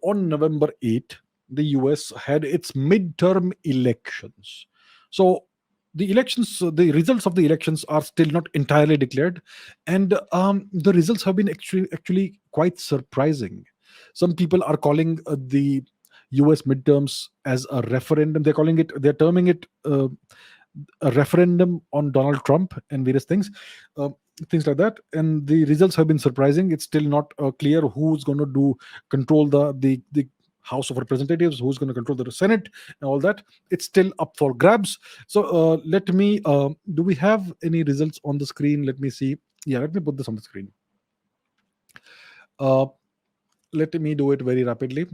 on November 8, the US had its midterm elections. So the results of the elections are still not entirely declared, and the results have been actually quite surprising. Some people are calling the US midterms as a referendum. They're terming it a referendum on Donald Trump and various uh, things like that. And the results have been surprising. It's still not clear who's going to control the House of Representatives, who's going to control the Senate, and all that. It's still up for grabs. So let me. Do we have any results on the screen? Let me see. Yeah, let me put this on the screen. Uh, Let me do it very rapidly.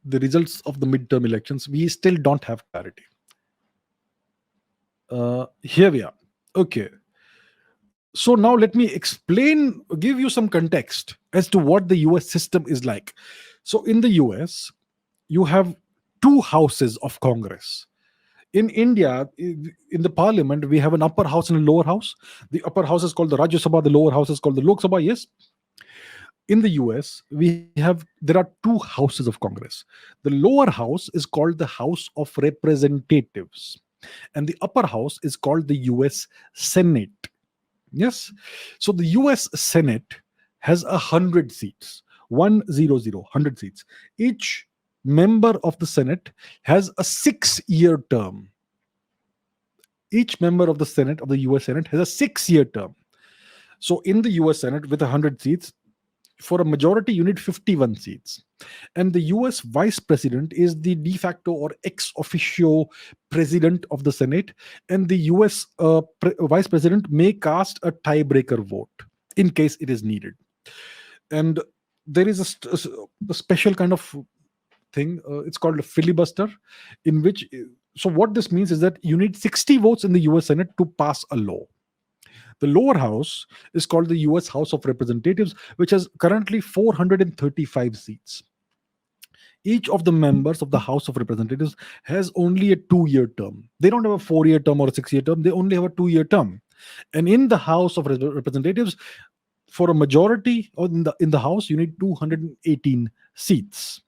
The results of the midterm elections. We still don't have clarity. Here we are. Okay. So now let me give you some context as to what the US system is like. So in the US, you have two houses of Congress. In India, in the parliament, we have an upper house and a lower house. The upper house is called the Rajya Sabha, the lower house is called the Lok Sabha. Yes. In the US, there are two houses of Congress. The lower house is called the House of Representatives, and the upper house is called the US Senate. Yes. So the US Senate has 100 seats, 100 seats. Each member of the Senate has a 6-year term. Each member of the Senate, of the US Senate, has a 6-year term. So in the US Senate, with 100 seats, for a majority, you need 51 seats. And the US vice president is the de facto or ex officio president of the Senate. And the US vice president may cast a tiebreaker vote in case it is needed. And there is a special kind of thing. It's called a filibuster, in which. So, what this means is that you need 60 votes in the US Senate to pass a law. The lower house is called the US House of Representatives, which has currently 435 seats. Each of the members of the House of Representatives has only a 2-year term. They don't have a 4-year term or a 6-year term. They only have a 2-year term. And in the House of Representatives, for a majority in the House, you need 218 seats.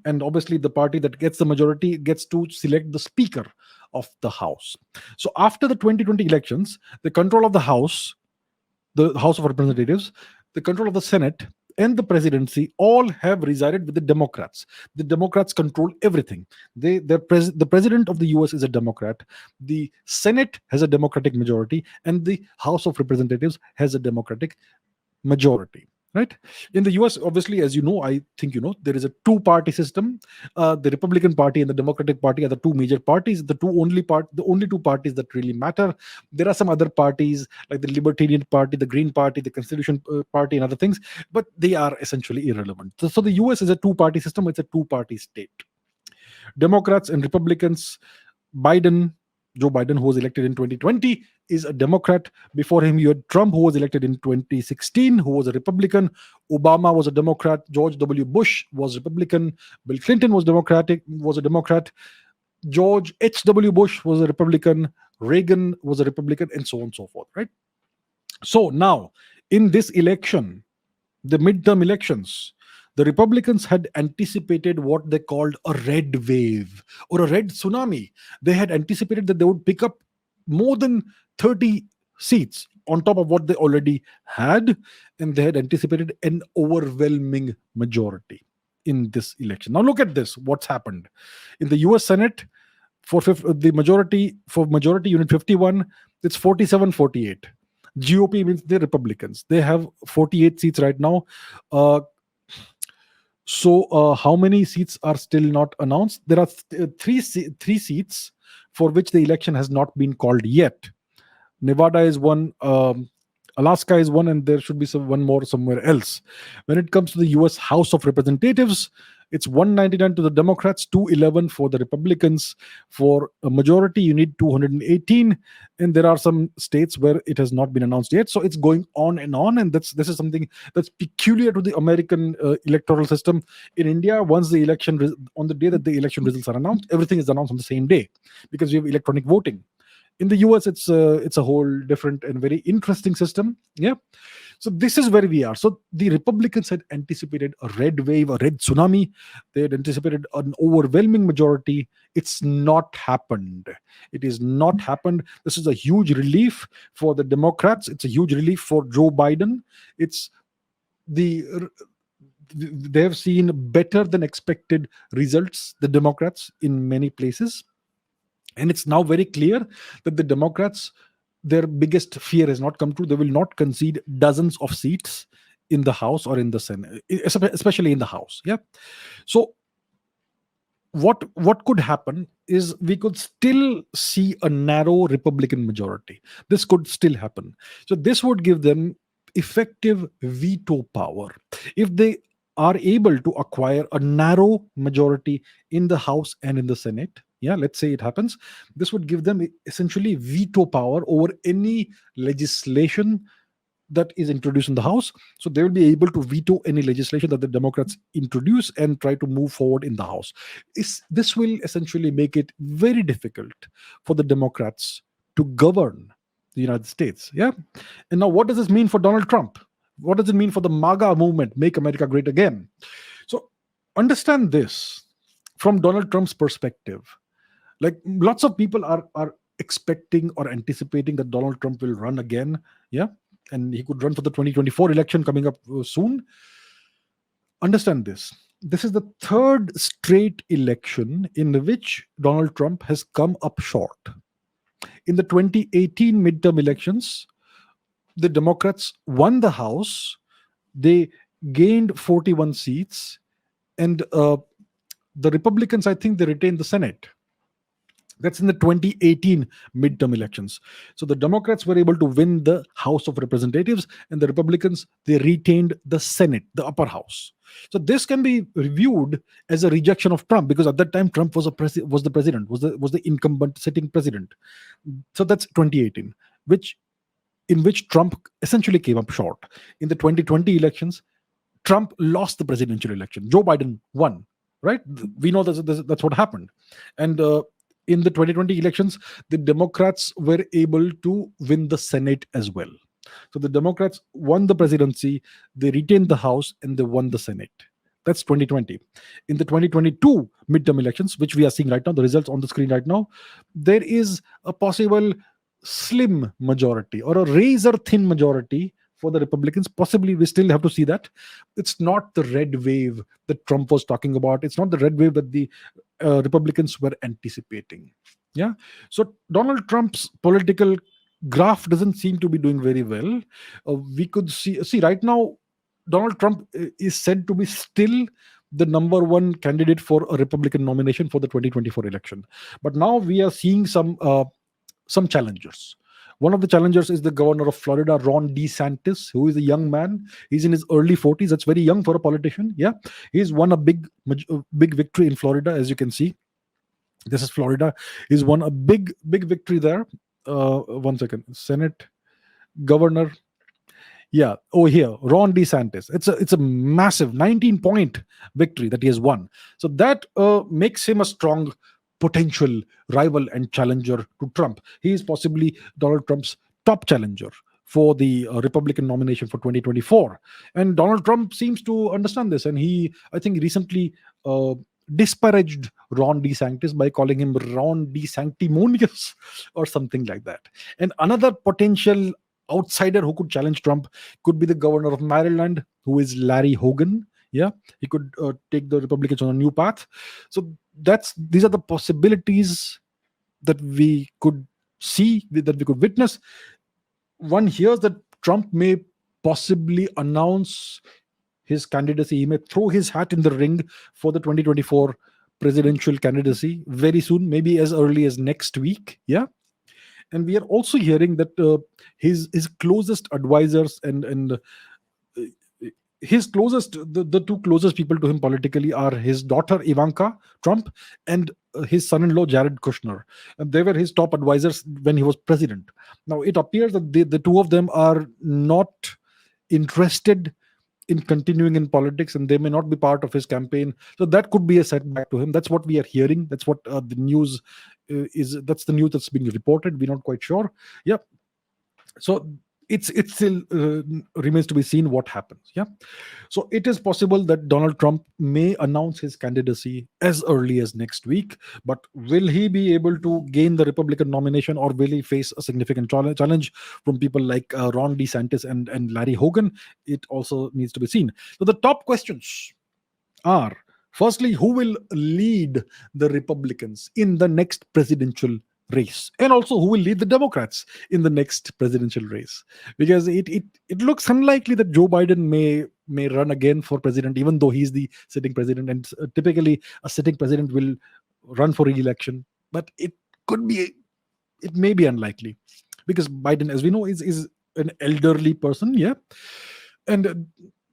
And obviously, the party that gets the majority gets to select the Speaker of the House. So after the 2020 elections, the control of the House of Representatives, the control of the Senate, and the presidency all have resided with the Democrats. The Democrats control everything. The president of the US is a Democrat. The Senate has a Democratic majority, and the House of Representatives has a Democratic majority. Right. In the US, obviously, as you know, I think you know, there is a two-party system. The Republican Party and the Democratic Party are the two major parties, the only two parties that really matter. There are some other parties like the Libertarian Party, the Green Party, the Constitution Party, and other things, but they are essentially irrelevant. So the US is a two-party system. It's a two-party state. Democrats and Republicans. Joe Biden, who was elected in 2020, is a Democrat. Before him, you had Trump, who was elected in 2016, who was a Republican. Obama was a Democrat. George W. Bush was Republican. Bill Clinton was a Democrat. George H.W. Bush was a Republican. Reagan was a Republican, and so on and so forth. Right. So now, in this election, the midterm elections, the Republicans had anticipated what they called a red wave or a red tsunami. They had anticipated that they would pick up more than 30 seats on top of what they already had, and they had anticipated an overwhelming majority in this election. Now look at this, what's happened. In the US Senate, for majority unit 51, it's 47-48. GOP means the Republicans. They have 48 seats right now. So how many seats are still not announced? There are three seats for which the election has not been called yet. Nevada is one, Alaska is one, and there should be one more somewhere else. When it comes to the US House of Representatives, it's 199 to the Democrats, 211 for the Republicans. For a majority, you need 218, and there are some states where it has not been announced yet. So it's going on, and this is something that's peculiar to the American electoral system. In India, once the election on the day that the election results are announced, everything is announced on the same day because we have electronic voting. In the US, it's a whole different and very interesting system. Yeah. So this is where we are. So the Republicans had anticipated a red wave, a red tsunami. They had anticipated an overwhelming majority. It's not happened. It is not happened. This is a huge relief for the Democrats. It's a huge relief for Joe Biden. It's the they have seen better than expected results, the Democrats, in many places. And it's now very clear that the Democrats, their biggest fear has not come true. They will not concede dozens of seats in the House or in the Senate, especially in the House. Yeah. So what could happen is we could still see a narrow Republican majority. This could still happen. So this would give them effective veto power. If they are able to acquire a narrow majority in the House and in the Senate, yeah, let's say it happens, this would give them essentially veto power over any legislation that is introduced in the House. So they will be able to veto any legislation that the Democrats introduce and try to move forward in the House. This will essentially make it very difficult for the Democrats to govern the United States. Yeah. And now, what does this mean for Donald Trump? What does it mean for the MAGA movement, Make America Great Again? So understand this from Donald Trump's perspective. Like, lots of people are expecting or anticipating that Donald Trump will run again. Yeah. And he could run for the 2024 election coming up soon. Understand this. This is the third straight election in which Donald Trump has come up short. In the 2018 midterm elections, the Democrats won the House. They gained 41 seats. And the Republicans, I think they retained the Senate. That's in the 2018 midterm elections. So the Democrats were able to win the House of Representatives, and the Republicans, they retained the Senate, the upper house. So this can be reviewed as a rejection of Trump, because at that time Trump was the president, was the incumbent sitting president. So that's 2018, in which Trump essentially came up short. In the 2020 elections, Trump lost the presidential election. Joe Biden won, right? We know that's what happened. And in the 2020 elections, the Democrats were able to win the Senate as well. So the Democrats won the presidency, they retained the House, and they won the Senate. That's 2020. In the 2022 midterm elections, which we are seeing right now, the results on the screen right now, there is a possible slim majority or a razor thin majority for the Republicans. Possibly, we still have to see that. It's not the red wave that Trump was talking about. It's not the red wave that the Republicans were anticipating. Yeah. So Donald Trump's political graph doesn't seem to be doing very well. We could see right now, Donald Trump is said to be still the number one candidate for a Republican nomination for the 2024 election. But now we are seeing some challengers. One of the challengers is the governor of Florida, Ron DeSantis, who is a young man. He's in his early 40s. That's very young for a politician. Yeah, he's won a big victory in Florida, as you can see. This is Florida. He's won a big victory there. One second, Senate governor. Yeah. Oh, here, Ron DeSantis. It's a massive 19-point victory that he has won. So that makes him a strong potential rival and challenger to Trump. He is possibly Donald Trump's top challenger for the Republican nomination for 2024. And Donald Trump seems to understand this. And he, I think, recently disparaged Ron DeSantis by calling him Ron DeSanctimonious or something like that. And another potential outsider who could challenge Trump could be the governor of Maryland, who is Larry Hogan. Yeah, he could take the Republicans on a new path. So these are the possibilities that we could see, that we could witness. One hears that Trump may possibly announce his candidacy. He may throw his hat in the ring for the 2024 presidential candidacy very soon, maybe as early as next week. Yeah. And we are also hearing that his closest advisors and his closest the two closest people to him politically are his daughter Ivanka Trump and his son-in-law Jared Kushner. And they were his top advisors when he was president. Now it appears that the two of them are not interested in continuing in politics, and they may not be part of his campaign. So that could be a setback to him. That's what we are hearing. That's what the news is. That's the news that's being reported. We're not quite sure. Yeah. So It still remains to be seen what happens. Yeah. So it is possible that Donald Trump may announce his candidacy as early as next week, but will he be able to gain the Republican nomination, or will he face a significant challenge from people like Ron DeSantis and Larry Hogan? It also needs to be seen. So the top questions are: firstly, who will lead the Republicans in the next presidential race, and also who will lead the Democrats in the next presidential race? Because it looks unlikely that Joe Biden may run again for president, even though he's the sitting president, and typically a sitting president will run for re-election. But could be it may be unlikely, because Biden, as we know, is an elderly person. Yeah. And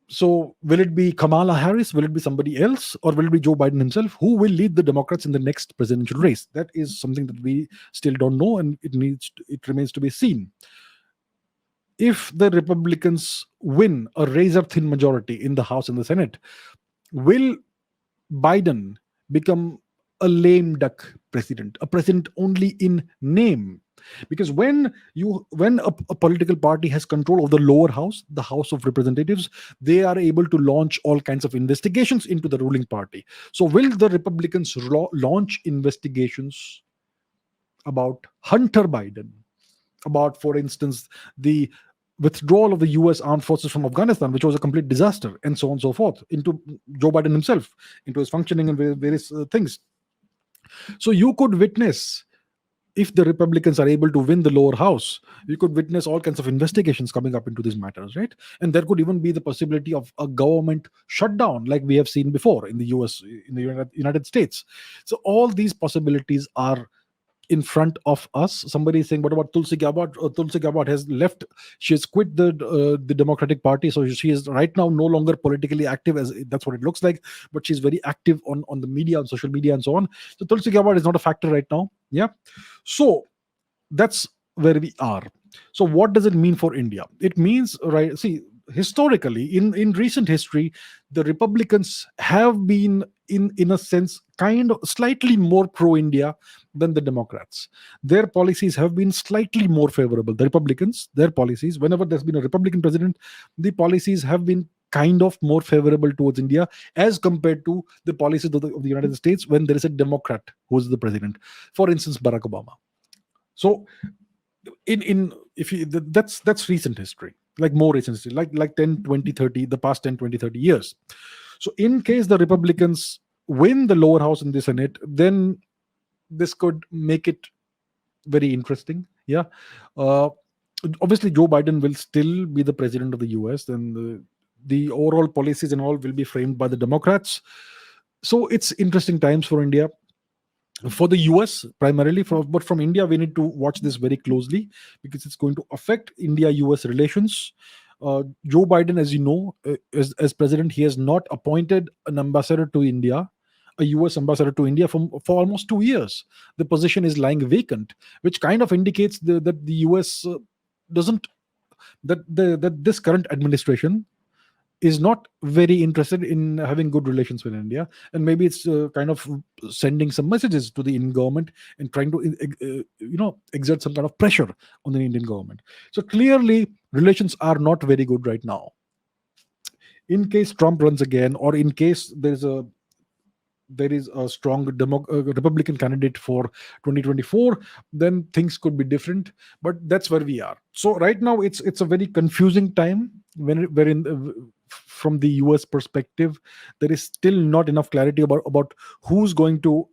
so, will it be Kamala Harris? Will it be somebody else? Or will it be Joe Biden himself? Who will lead the Democrats in the next presidential race? That is something that we still don't know, and it remains to be seen. If the Republicans win a razor thin majority in the House and the Senate, will Biden become a lame duck president, a president only in name? Because when a political party has control of the lower house, the House of Representatives, they are able to launch all kinds of investigations into the ruling party. So will the Republicans launch investigations about Hunter Biden, about, for instance, the withdrawal of the US armed forces from Afghanistan, which was a complete disaster, and so on and so forth, into Joe Biden himself, into his functioning and various things? So you could witness, if the Republicans are able to win the lower house, you could witness all kinds of investigations coming up into these matters, right? And there could even be the possibility of a government shutdown, like we have seen before in the US, in the United States. So all these possibilities are in front of us. Somebody is saying, what about Tulsi Gabbard? Tulsi Gabbard has left. She has quit the Democratic Party, so she is right now no longer politically active, as that's what it looks like. But she's very active on the media, on social media, and so on. So Tulsi Gabbard is not a factor right now. Yeah. So that's where we are. So what does it mean for India? It means, right, see, historically, in recent history, the Republicans have been, in a sense, kind of slightly more pro India than the Democrats. Their policies have been slightly more favorable. The Republicans, their policies, whenever there's been a Republican president, the policies have been kind of more favorable towards India, as compared to the policies of the United States when there is a Democrat who's the president. For instance, Barack Obama. So in if you that's recent history, like more recent history, like 10, 20, 30, the past 10, 20, 30 years. So in case the Republicans win the lower house in the Senate, then this could make it very interesting. Yeah. uh, Obviously Joe Biden will still be the president of the US, and the overall policies and all will be framed by the Democrats. So it's interesting times for India, for the US primarily, but from India we need to watch this very closely, because it's going to affect India US relations. Joe Biden, as you know, as president, he has not appointed an ambassador to India, a US ambassador to India, for almost 2 years. The position is lying vacant, which kind of indicates that the US doesn't that this current administration is not very interested in having good relations with India, and maybe it's kind of sending some messages to the Indian government and trying to exert some kind of pressure on the Indian government. So clearly, relations are not very good right now. In case Trump runs again, or in case there is a strong Republican candidate for 2024, then things could be different. But that's where we are. So right now, it's a very confusing time, wherein from the US perspective, there is still not enough clarity about who's going to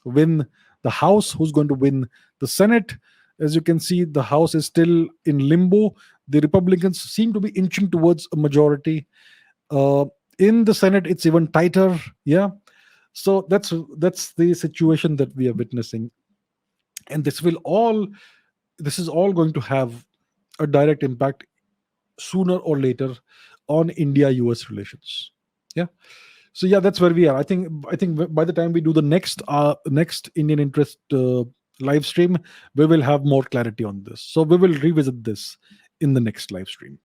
win the House, who's going to win the Senate. As you can see, the House is still in limbo. The Republicans seem to be inching towards a majority. Uh, in the Senate, it's even tighter. Yeah. So that's the situation that we are witnessing, and this is all going to have a direct impact sooner or later on India US relations. Yeah. So yeah, that's where we are. I think by the time we do the next Indian interest live stream, we will have more clarity on this. So we will revisit this in the next live stream.